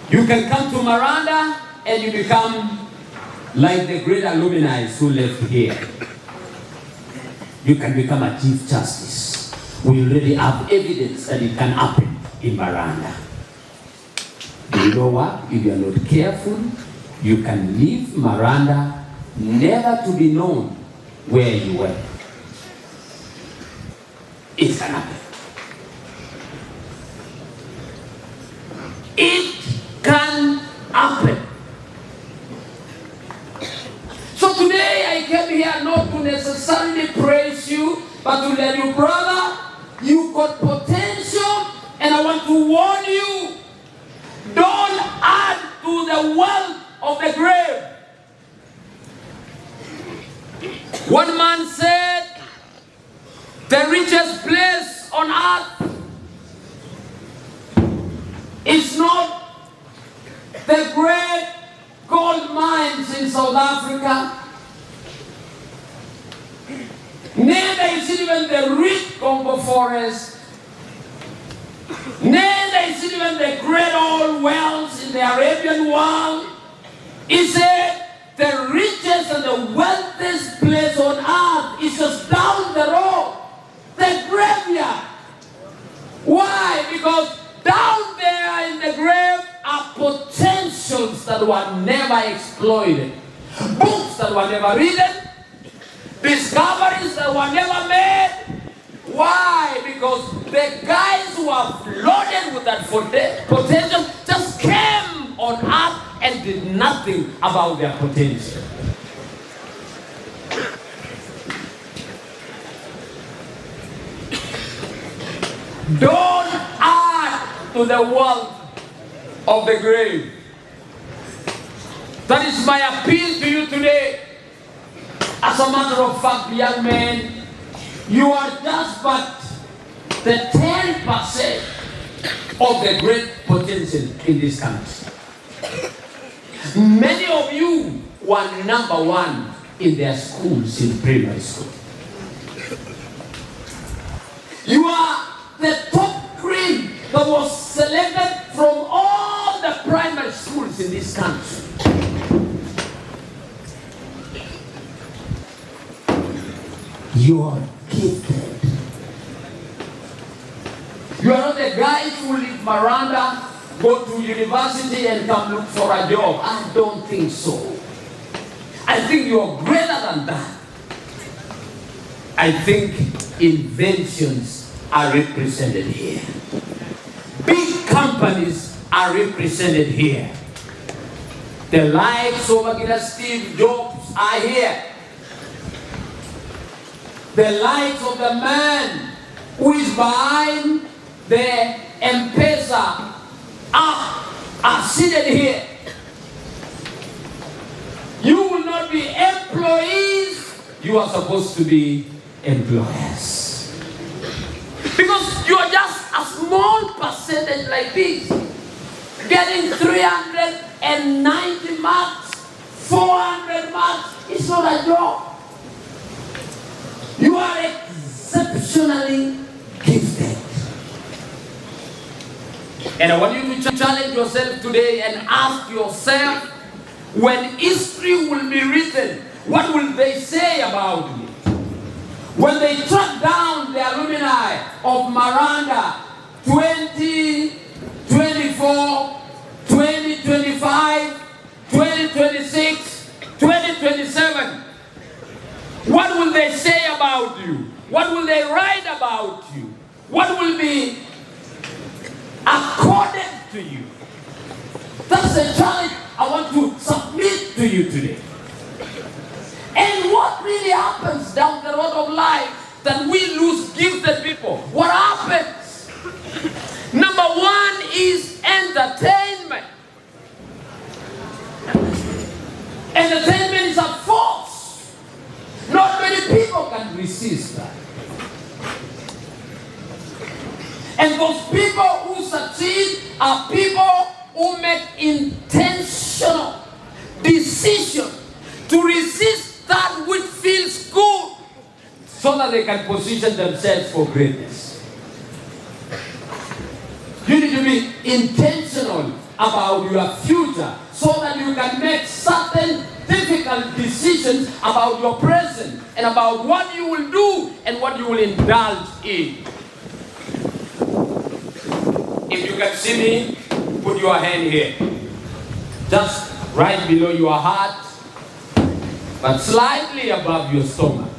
You can come to Miranda and you become like the great alumni who left here. You can become a Chief Justice. We already have evidence that it can happen in Miranda. Do you know what? If you are not careful, you can leave Miranda never to be known where you were. It can happen. It can happen. So today I came here not to necessarily praise you, but to let you, brother, you got potential, and I want to warn you, don't add to the wealth of the grave. One man said, the richest place on earth is not the great gold mines in South Africa. Neither is it even the rich Congo forest. Neither is it even the great oil wells in the Arabian world. He said the richest and the wealthiest place on earth is just down the road, the graveyard. Why? Because down there in the grave are potentials that were never exploited, books that were never written, discoveries that were never made. Why? Because the guys who are loaded with that potential just came on earth and did nothing about their potential. Don't add to the wealth of the grave. That is my appeal to you today. As a matter of fact, young men, you are just but the 10% of the great potential in this country. Many of you were number one in their schools in primary school. You are the top grade that was selected from all the primary schools in this country. You are gifted. You are not the guys who leave Miranda, go to university and come look for a job. I don't think so. I think you are greater than that. I think inventions are represented here. Big companies are represented here. The likes of Steve Jobs are here. The likes of the man who is behind the M-Pesa app are seated here. You will not be employees, you are supposed to be employers. Because you are just a small percentage like this, getting 390 marks, 400 marks, it's not a job. You are exceptionally gifted. And I want you to challenge yourself today and ask yourself, when history will be written, what will they say about me? When they track down the alumni of Miranda 2024, 2025, 2026, 2027, what will they say about you? What will they write about you? What will be accorded to you? That's the challenge I want to submit to you today. And what really happens down the road of life that we lose gifted people? What happens? Number one is entertainment. Entertainment is a force. Not many people can resist that. And those people who succeed are people who make intentional decision to resist that which feels good so that they can position themselves for greatness. You need to be intentional about your future so that you can make certain difficult decisions about your present and about what you will do and what you will indulge in. If you can see me, put your hand here. Just right below your heart, but slightly above your stomach.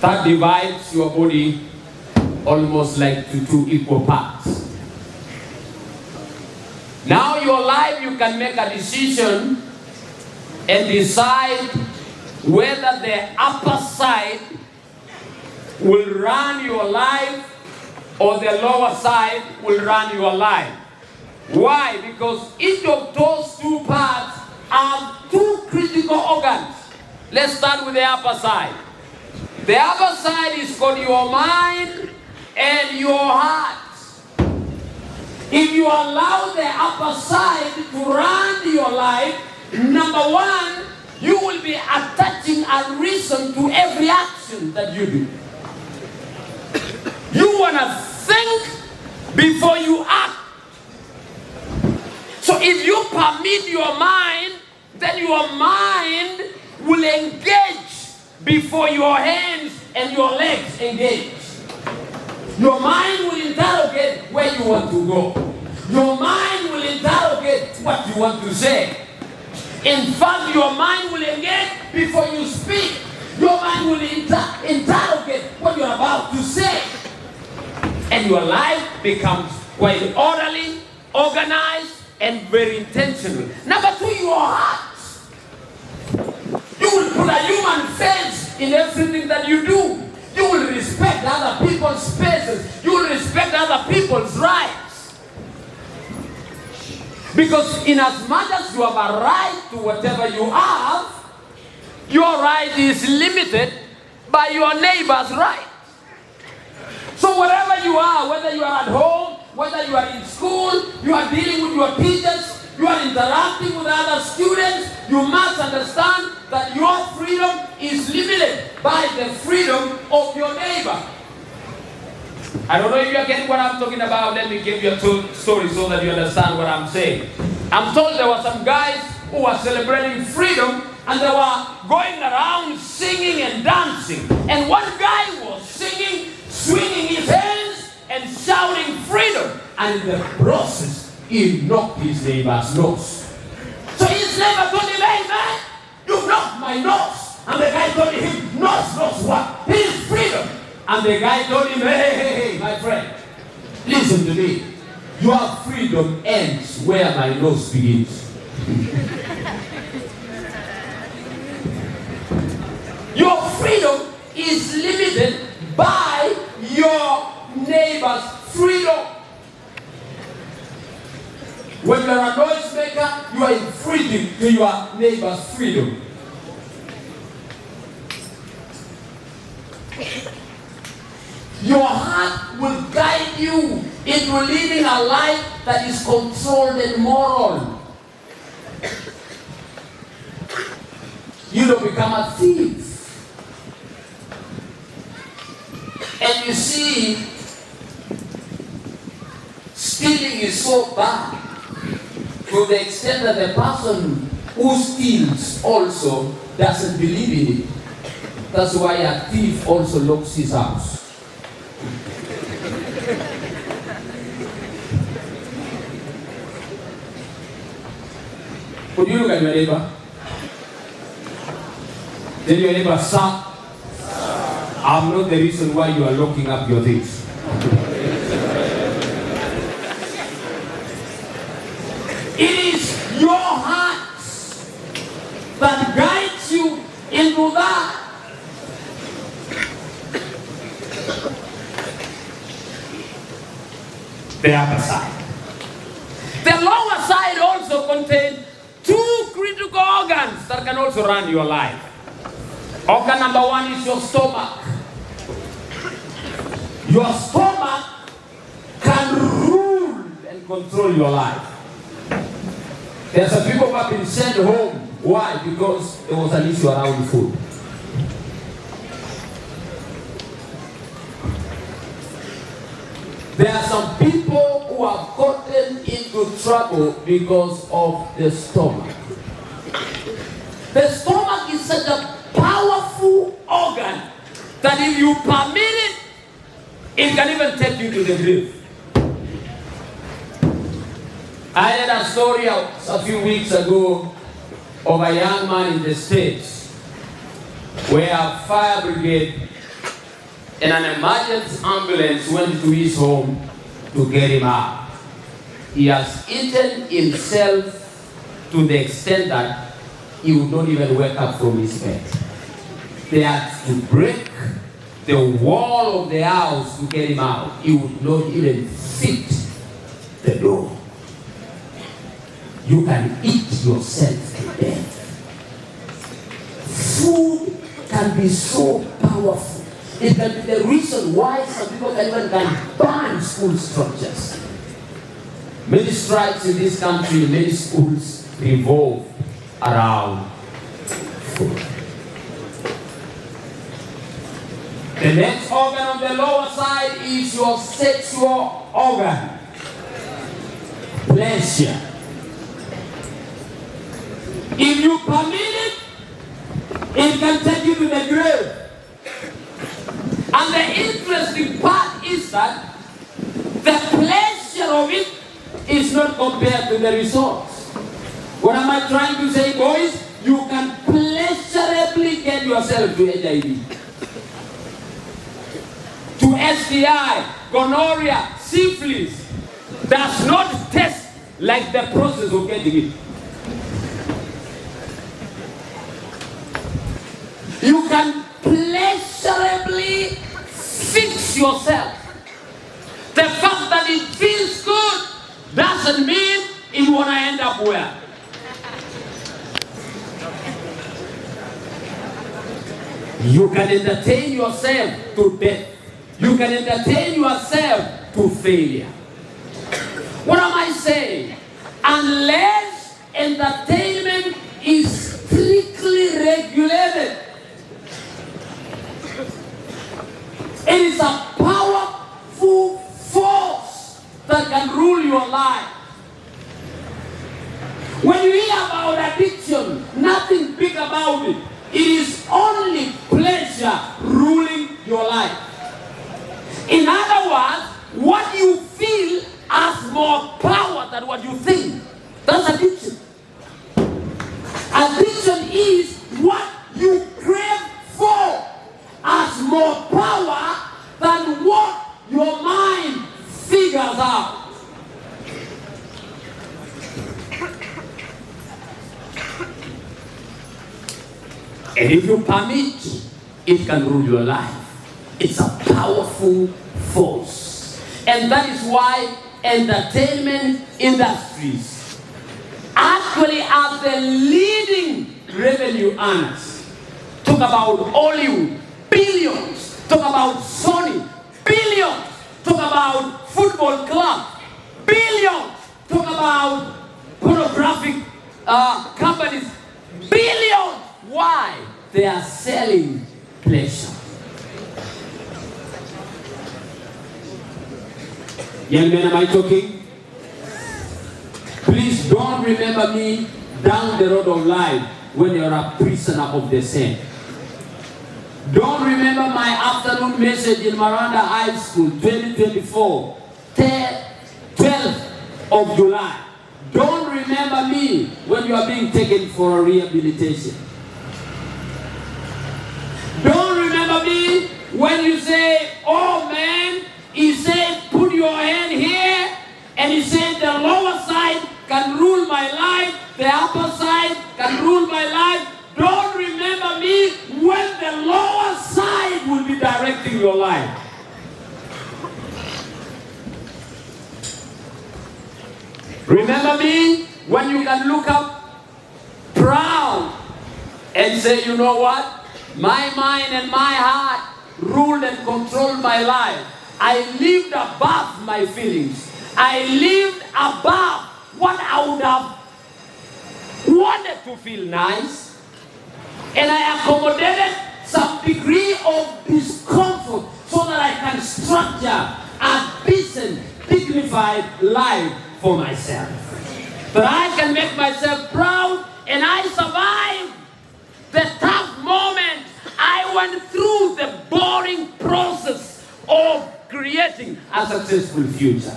That divides your body almost like to two equal parts. Now your life, you can make a decision and decide whether the upper side will run your life or the lower side will run your life. Why? Because each of those two parts have two critical organs. Let's start with the upper side. The upper side is called your mind and your heart. If you allow the upper side to run your life, number one, you will be attaching a reason to every action that you do. You want to think before you act. So if you permit your mind, then your mind will engage before your hands and your legs engage. Your mind will interrogate where you want to go. Your mind will interrogate what you want to say. In fact, your mind will engage before you speak. Your mind will interrogate what you're about to say. And your life becomes quite orderly, organized, and very intentional. Number two, your heart. You will put a human face in everything that you do. You will respect other people's spaces. You will respect other people's rights. Because in as much as you have a right to whatever you have, your right is limited by your neighbor's right. So wherever you are, whether you are at home, whether you are in school, you are dealing with your teachers, you are interacting with other students, you must understand that your freedom is limited by the freedom of your neighbor. I don't know if you get what I'm talking about. Let me give you a story so that you understand what I'm saying. I'm told there were some guys who were celebrating freedom and they were going around singing and dancing. And one guy was singing, swinging his hands and shouting freedom. And in the process, he knocked his neighbor's nose. So his neighbor told him, "Hey man, you knocked my nose." And the guy told him, nose what? His freedom. And the guy told him, hey, my friend, listen to me. Your freedom ends where my nose begins. Your freedom is limited by your neighbor's freedom. When you are a noisemaker, you are infringing to your neighbor's freedom. Your heart will guide you into living a life that is controlled and moral. You don't become a thief. And you see, stealing is so bad to the extent that the person who steals also doesn't believe in it. That's why a thief also locks his house. Would you look at your neighbor? Tell your neighbor, "Sir, I'm not the reason why you are locking up your things." It is your heart that guides you into that. The upper side. The lower side also contains two critical organs that can also run your life. Organ number one is your stomach. Your stomach can rule and control your life. There's some people who have been sent home. Why? Because there was an issue around food. There are some people who have gotten into trouble because of the stomach. The stomach is such a powerful organ that if you permit it, it can even take you to the grave. I heard a story a few weeks ago of a young man in the States where a fire brigade and an emergency ambulance went to his home to get him out. He has eaten himself to the extent that he would not even wake up from his bed. They had to break the wall of the house to get him out. He would not even fit the door. You can eat yourself to death. Food can be so powerful. It can be the reason why some people can even burn school structures. Many strikes in this country, many schools revolve around food. The next organ on the lower side is your sexual organ. Pleasure. If you permit it, it can take you to the grave. And the interesting part is that the pleasure of it is not compared to the results. What am I trying to say, boys? You can pleasurably get yourself to HIV, to STI, gonorrhea, syphilis. Does not test like the process of getting it. You can pleasurably fix yourself. The fact that it feels good doesn't mean it want to end up well. You can entertain yourself to death. You can entertain yourself to failure. What am I saying? Unless entertainment is strictly regulated, it is a powerful force that can rule your life. When you hear about addiction, nothing big about it. It is only pleasure ruling your life. In other words, what you feel has more power than what you think. That's addiction. Addiction is what you crave for has more power than what your mind figures out. And if you permit, it can rule your life. It's a powerful force. And that is why entertainment industries actually are the leading revenue earners. Talk about Hollywood, billions. Talk about Sony, billions. Talk about football club, billions. Talk about pornographic companies, billions. Why? They are selling pleasure. Young men, am I talking? Please don't remember me down the road of life when you're a prisoner of the sin. Don't remember my afternoon message in Miranda High School, 2024, 12th of July. Don't remember me when you are being taken for a rehabilitation. Don't remember me when you say, oh man, he said put your hand here, and he said the lower side can rule my life, the upper side can rule my life. Don't remember me when the lower side will be directing your life. Remember me when you can look up proud and say, you know what? My mind and my heart ruled and controlled my life. I lived above my feelings. I lived above what I would have wanted to feel nice. And I accommodated some degree of discomfort so that I can structure a decent, dignified life for myself. But I can make myself proud, and I survived the tough moment. I went through the boring process of creating a successful future.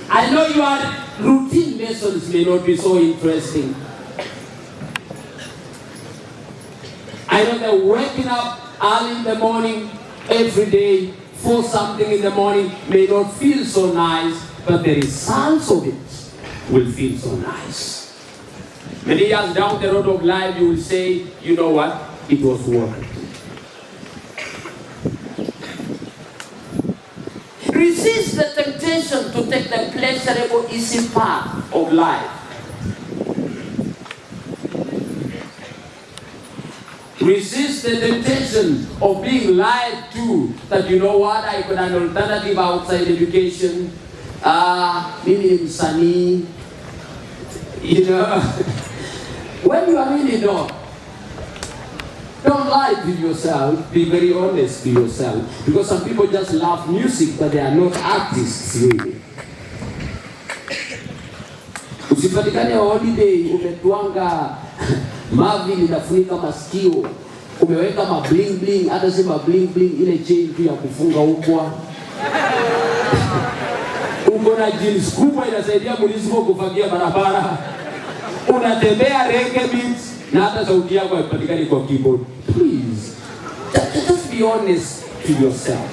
I know your routine lessons may not be so interesting. I know that waking up early in the morning every day for something in the morning may not feel so nice, but the results of it will feel so nice. Many years down the road of life, you will say, you know what, it was worth it. Resist the temptation to take the pleasurable, easy path of life. Resist the temptation of being lied to, that you know what, I got an alternative outside education. Mimi msanii. You know, when you are really not, don't lie to yourself. Be very honest to yourself. Because some people just love music, but they are not artists really. Usipatikane holiday, umetuanga mavi linafunika masikio, umeweka ma bling bling, hata si ma bling bling, ile chain tu ya kufunga ukwa. Uko na jeans kubwa inasaidia munisiko kufagia barabara. Unatembea reggae beats na hata sauti yako haipatikani kwa keyboard. Please, just be honest to yourself.